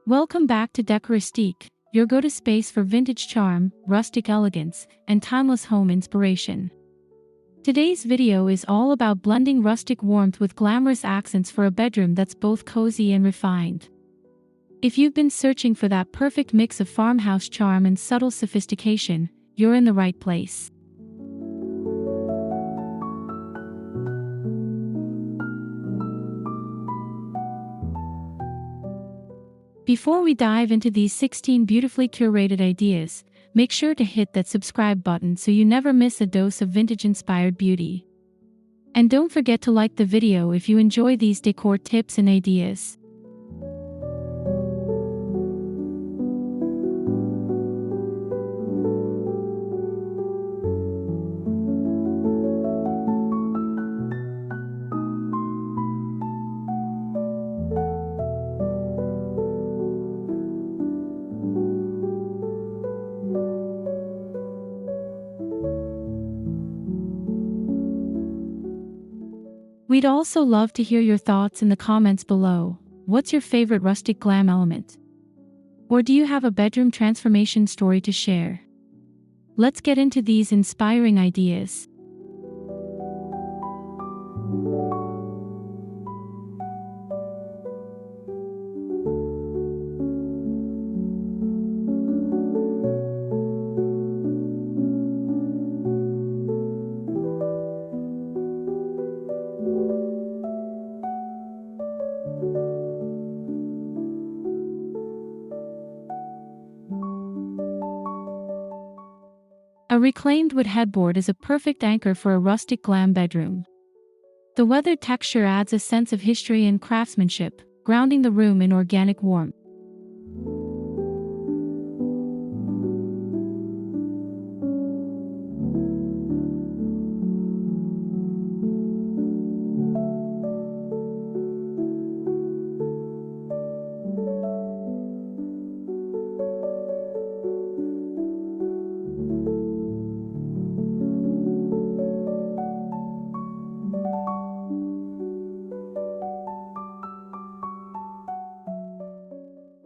Welcome back to Decoristique, your go-to space for vintage charm, rustic elegance, and timeless home inspiration. Today's video is all about blending rustic warmth with glamorous accents for a bedroom that's both cozy and refined. If you've been searching for that perfect mix of farmhouse charm and subtle sophistication, you're in the right place. Before we dive into these 16 beautifully curated ideas, make sure to hit that subscribe button so you never miss a dose of vintage-inspired beauty. And don't forget to like the video if you enjoy these decor tips and ideas. We'd also love to hear your thoughts in the comments below. What's your favorite rustic glam element? Or do you have a bedroom transformation story to share? Let's get into these inspiring ideas. A reclaimed wood headboard is a perfect anchor for a rustic glam bedroom. The weathered texture adds a sense of history and craftsmanship, grounding the room in organic warmth.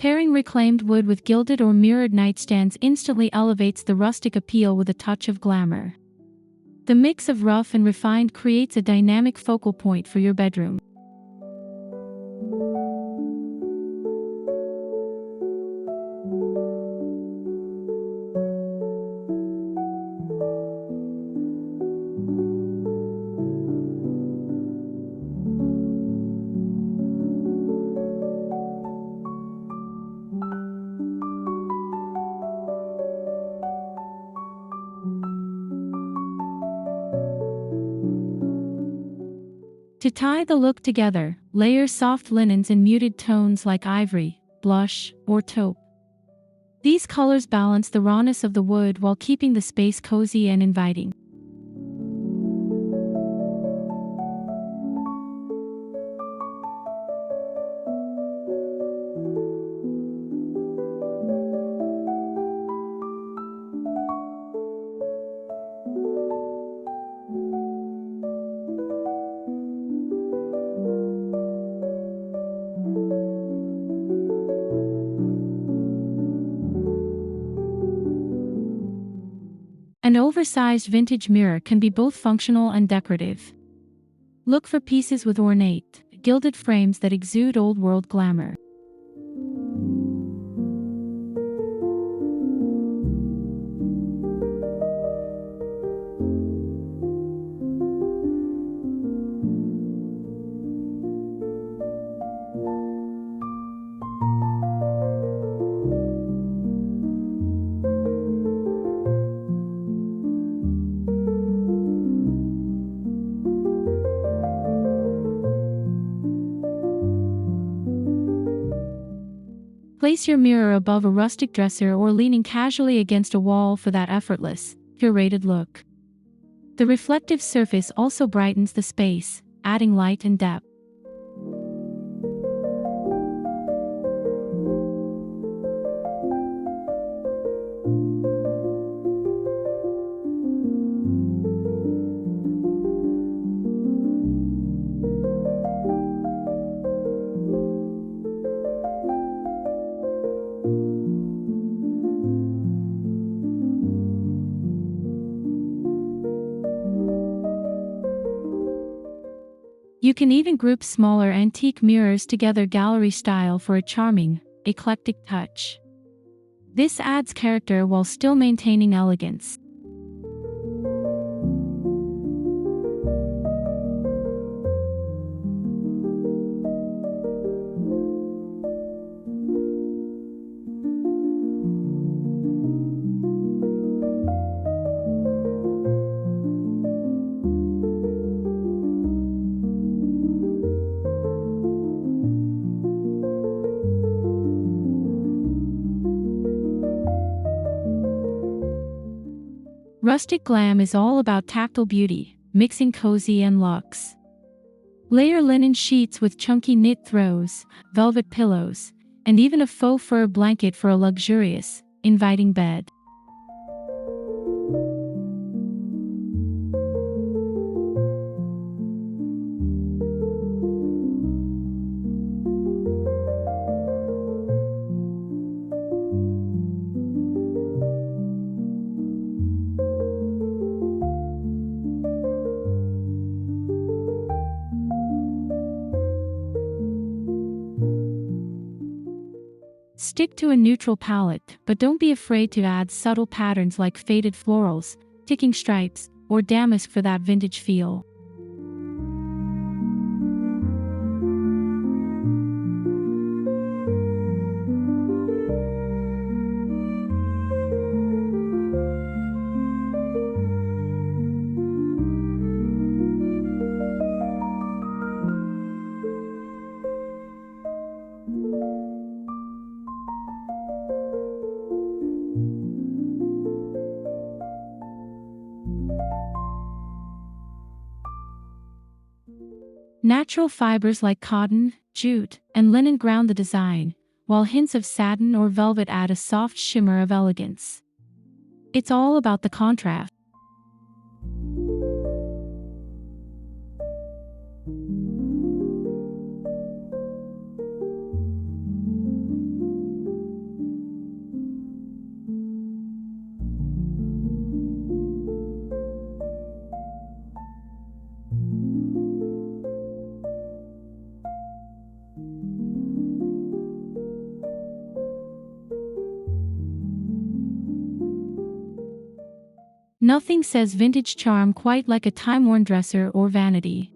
Pairing reclaimed wood with gilded or mirrored nightstands instantly elevates the rustic appeal with a touch of glamour. The mix of rough and refined creates a dynamic focal point for your bedroom. To tie the look together, layer soft linens in muted tones like ivory, blush, or taupe. These colors balance the rawness of the wood while keeping the space cozy and inviting. An oversized vintage mirror can be both functional and decorative. Look for pieces with ornate, gilded frames that exude old-world glamour. Place your mirror above a rustic dresser or leaning casually against a wall for that effortless, curated look. The reflective surface also brightens the space, adding light and depth. You can even group smaller antique mirrors together gallery style for a charming, eclectic touch. This adds character while still maintaining elegance. Rustic Glam is all about tactile beauty, mixing cozy and luxe. Layer linen sheets with chunky knit throws, velvet pillows, and even a faux fur blanket for a luxurious, inviting bed. Stick to a neutral palette, but don't be afraid to add subtle patterns like faded florals, ticking stripes, or damask for that vintage feel. Natural fibers like cotton, jute, and linen ground the design, while hints of satin or velvet add a soft shimmer of elegance. It's all about the contrast. Nothing says vintage charm quite like a time-worn dresser or vanity.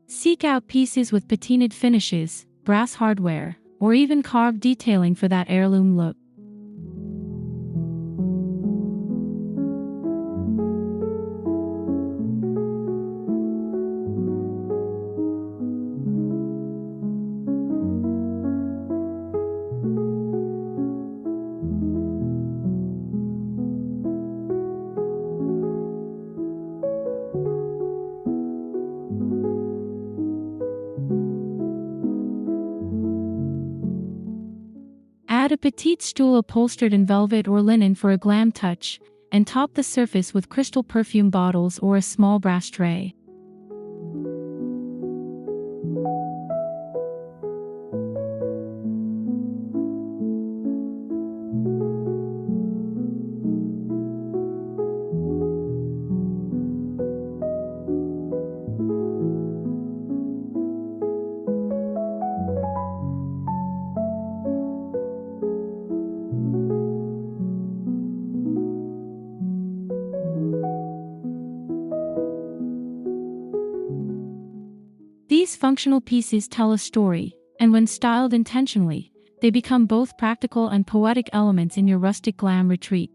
Seek out pieces with patinaed finishes, brass hardware, or even carved detailing for that heirloom look. Add a petite stool upholstered in velvet or linen for a glam touch, and top the surface with crystal perfume bottles or a small brass tray. These functional pieces tell a story, and when styled intentionally, they become both practical and poetic elements in your rustic glam retreat.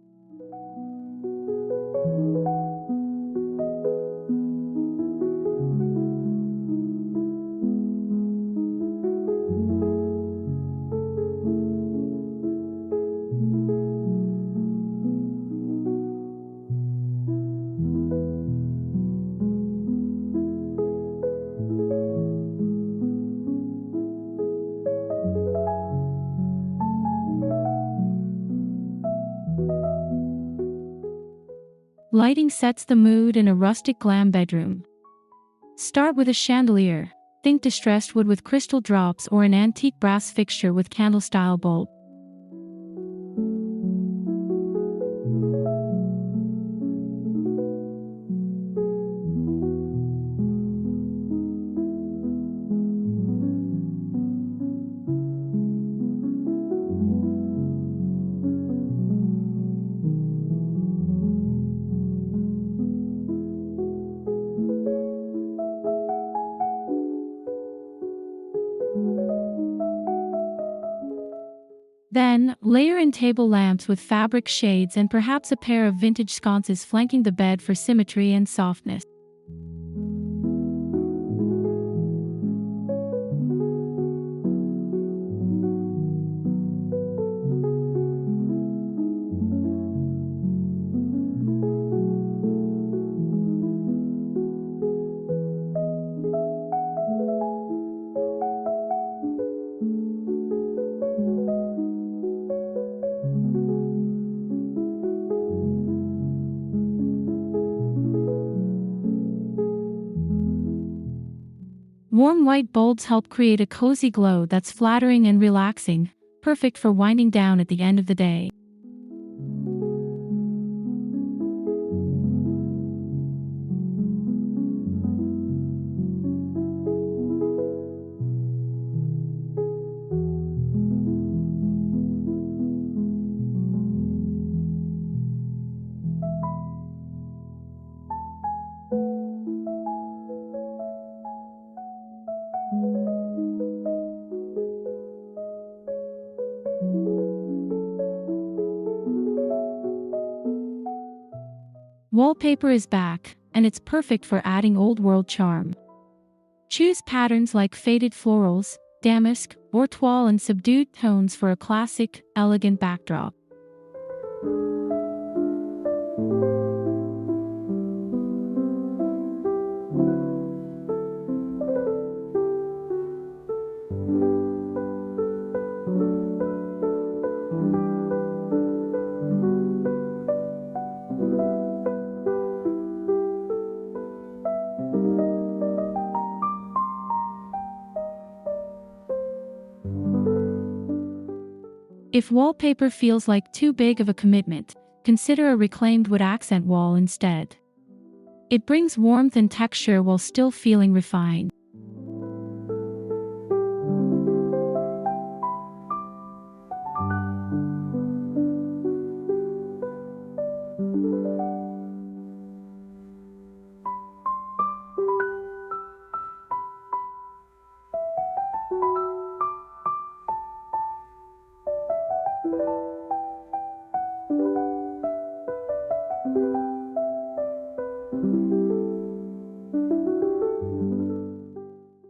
Lighting sets the mood in a rustic glam bedroom. Start with a chandelier. Think distressed wood with crystal drops or an antique brass fixture with candle-style bulb. Then, layer in table lamps with fabric shades and perhaps a pair of vintage sconces flanking the bed for symmetry and softness. Warm white bulbs help create a cozy glow that's flattering and relaxing, perfect for winding down at the end of the day. Wallpaper is back, and it's perfect for adding old-world charm. Choose patterns like faded florals, damask, or toile and subdued tones for a classic, elegant backdrop. If wallpaper feels like too big of a commitment, consider a reclaimed wood accent wall instead. It brings warmth and texture while still feeling refined.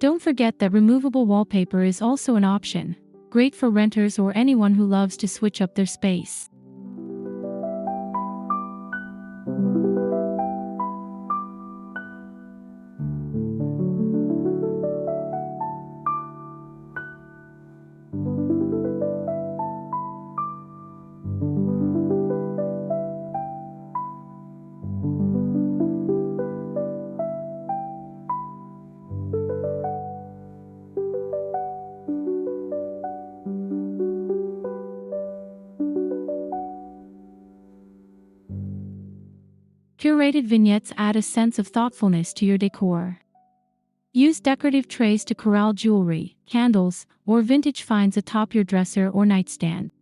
Don't forget that removable wallpaper is also an option, great for renters or anyone who loves to switch up their space. Curated vignettes add a sense of thoughtfulness to your decor. Use decorative trays to corral jewelry, candles, or vintage finds atop your dresser or nightstand.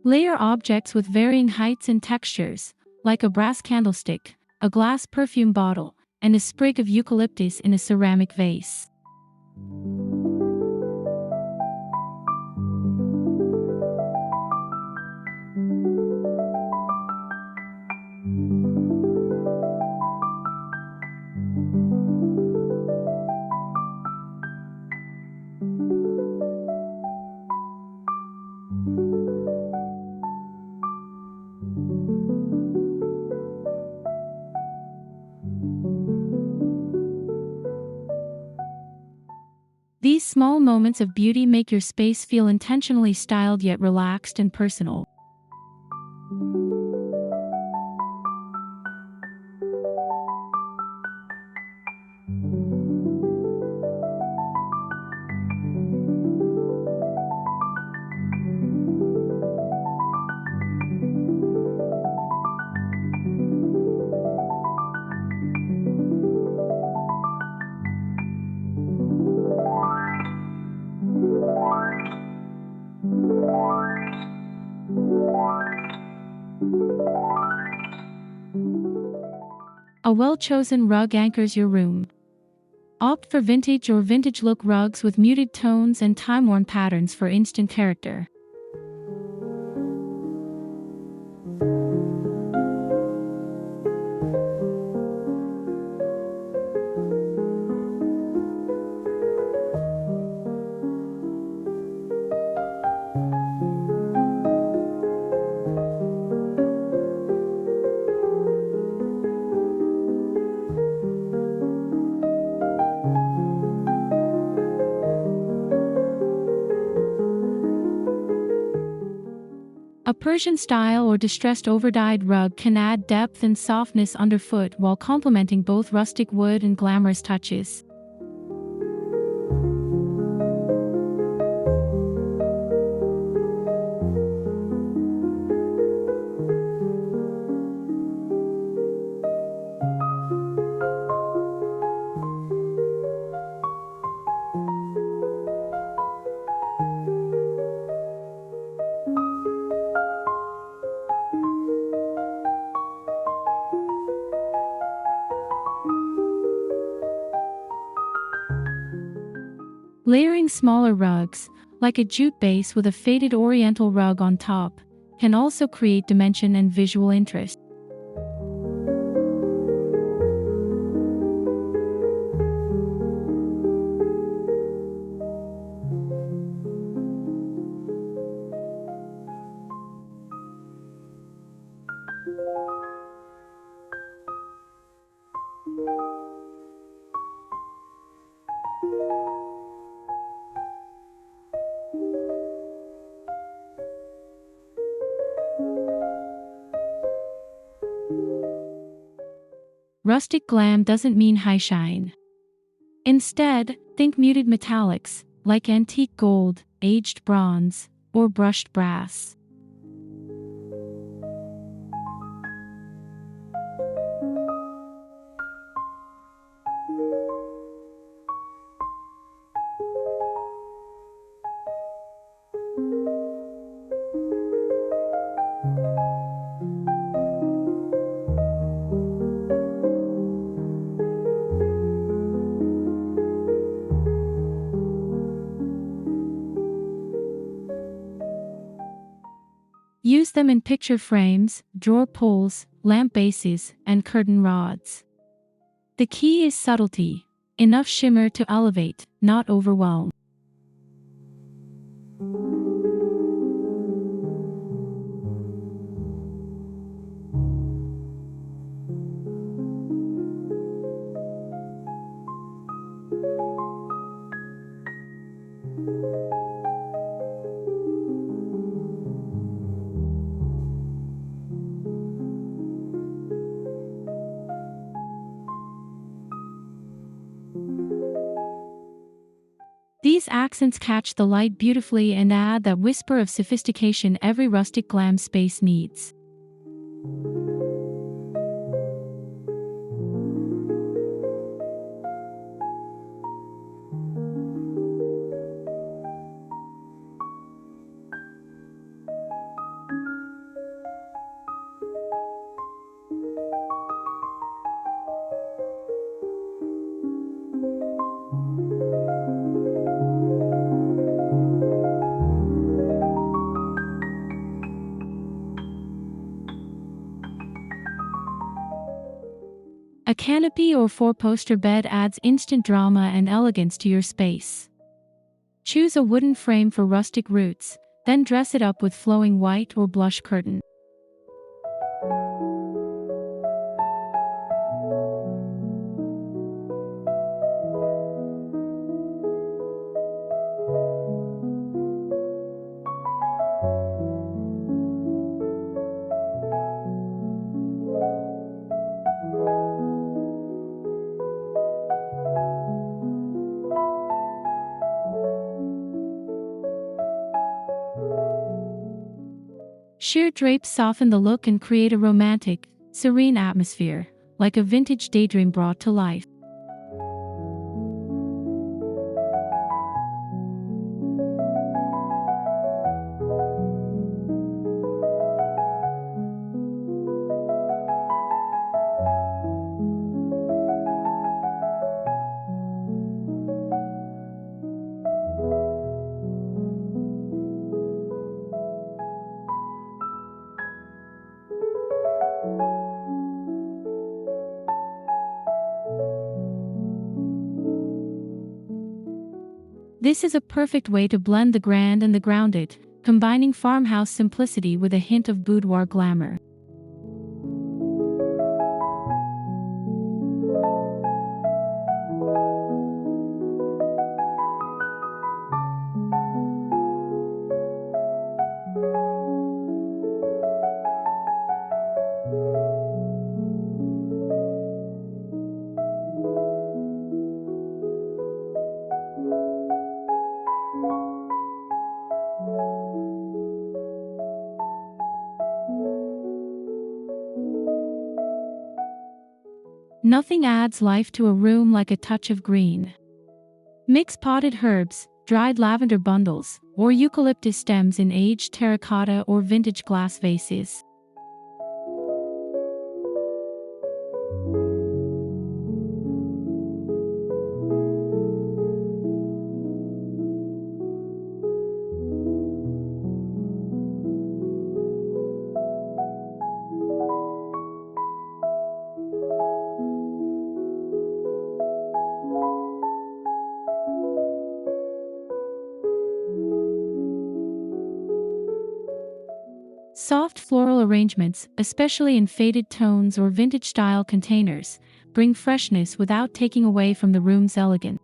Layer objects with varying heights and textures, like a brass candlestick, a glass perfume bottle, and a sprig of eucalyptus in a ceramic vase. These small moments of beauty make your space feel intentionally styled yet relaxed and personal. A well-chosen rug anchors your room. Opt for vintage or vintage-look rugs with muted tones and time-worn patterns for instant character. A Persian-style or distressed overdyed rug can add depth and softness underfoot while complementing both rustic wood and glamorous touches. Layering smaller rugs, like a jute base with a faded oriental rug on top, can also create dimension and visual interest. Rustic glam doesn't mean high shine. Instead, think muted metallics, like antique gold, aged bronze, or brushed brass. Use them in picture frames, drawer pulls, lamp bases, and curtain rods. The key is subtlety, enough shimmer to elevate, not overwhelm. These accents catch the light beautifully and add that whisper of sophistication every rustic glam space needs. A canopy or four-poster bed adds instant drama and elegance to your space. Choose a wooden frame for rustic roots, then dress it up with flowing white or blush curtain. Sheer drapes soften the look and create a romantic, serene atmosphere, like a vintage daydream brought to life. This is a perfect way to blend the grand and the grounded, combining farmhouse simplicity with a hint of boudoir glamour. Nothing adds life to a room like a touch of green. Mix potted herbs, dried lavender bundles, or eucalyptus stems in aged terracotta or vintage glass vases. Soft floral arrangements, especially in faded tones or vintage-style containers, bring freshness without taking away from the room's elegance.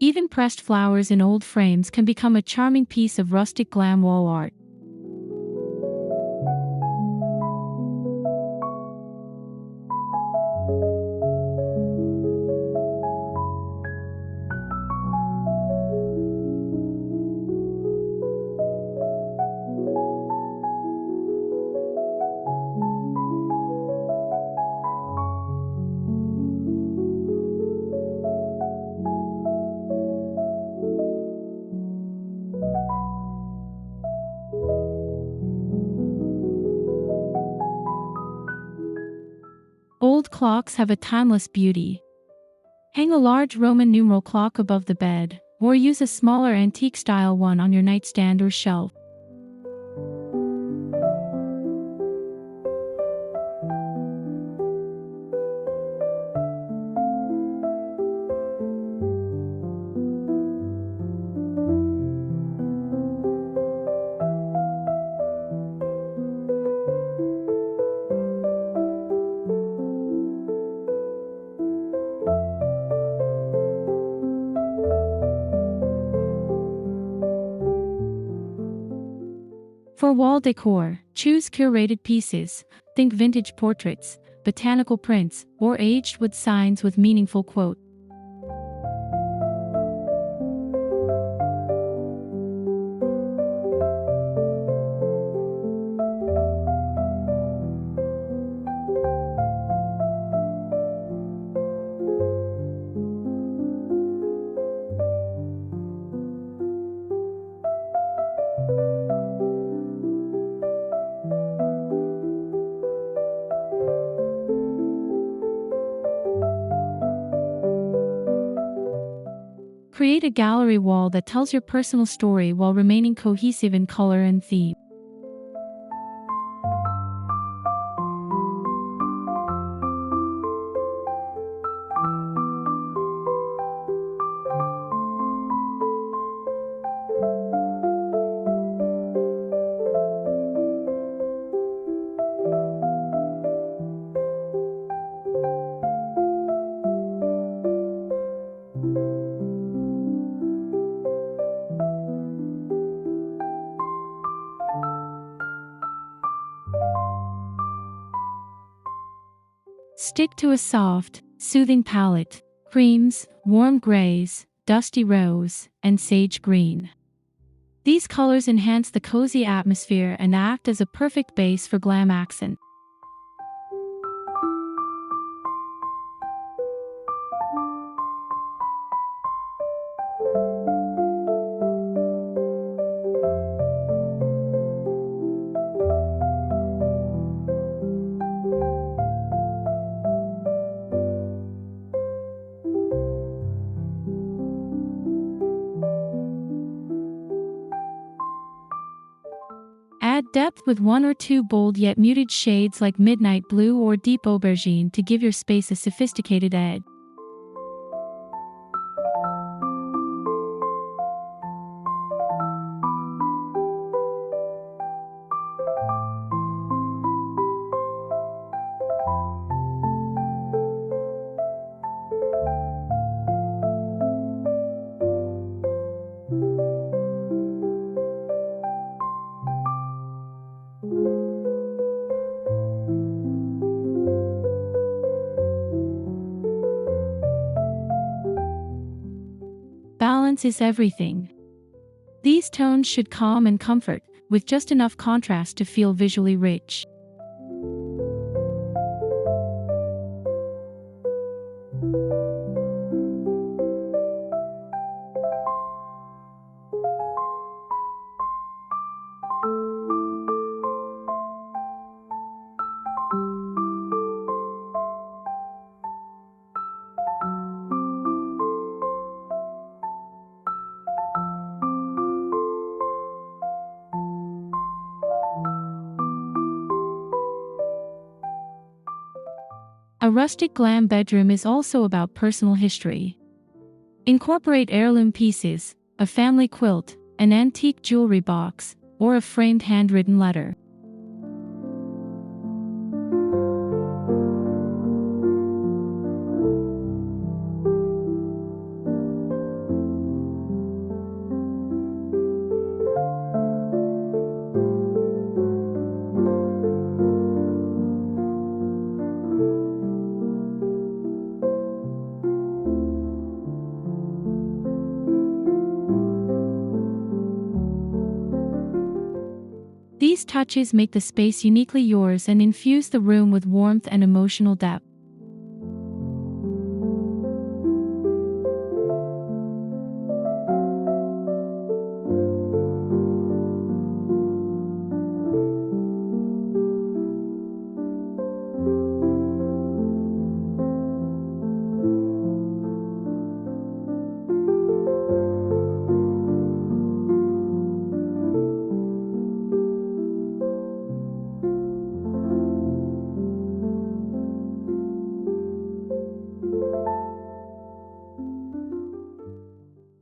Even pressed flowers in old frames can become a charming piece of rustic glam wall art. Old clocks have a timeless beauty. Hang a large Roman numeral clock above the bed, or use a smaller antique-style one on your nightstand or shelf. For wall decor, choose curated pieces, think vintage portraits, botanical prints, or aged wood signs with meaningful quote. Create a gallery wall that tells your personal story while remaining cohesive in color and theme. Stick to a soft, soothing palette: creams, warm grays, dusty rose, and sage green. These colors enhance the cozy atmosphere and act as a perfect base for glam accent. depth with one or two bold yet muted shades like midnight blue or deep aubergine to give your space a sophisticated edge. Balance is everything. These tones should calm and comfort, with just enough contrast to feel visually rich. A rustic glam bedroom is also about personal history. Incorporate heirloom pieces, a family quilt, an antique jewelry box, or a framed handwritten letter. These touches make the space uniquely yours and infuse the room with warmth and emotional depth.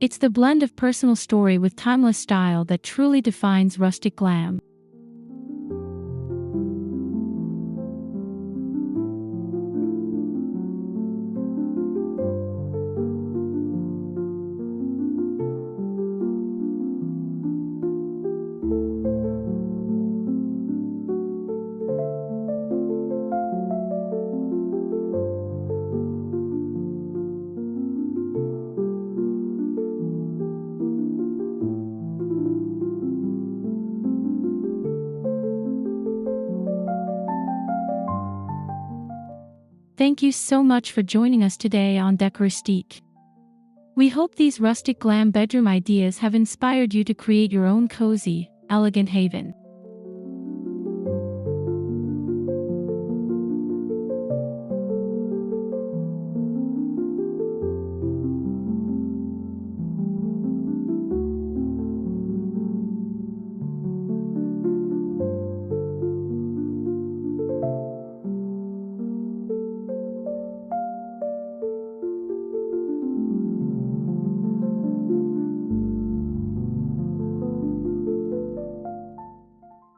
It's the blend of personal story with timeless style that truly defines rustic glam. Thank you so much for joining us today on Decoristique. We hope these rustic glam bedroom ideas have inspired you to create your own cozy, elegant haven.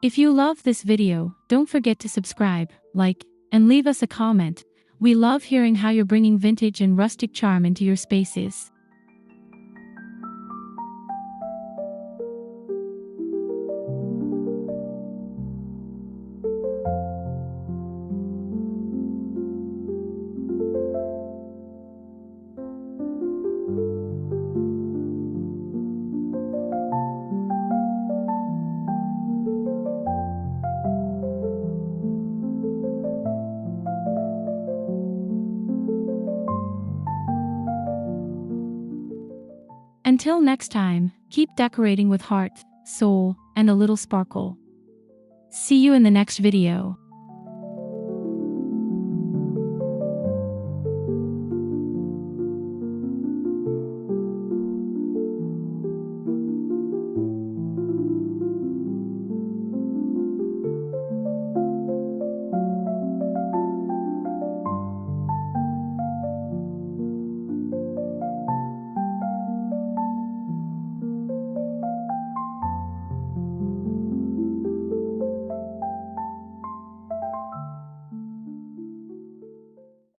If you love this video, don't forget to subscribe, like, and leave us a comment. We love hearing how you're bringing vintage and rustic charm into your spaces. Until next time, keep decorating with heart, soul, and a little sparkle. See you in the next video.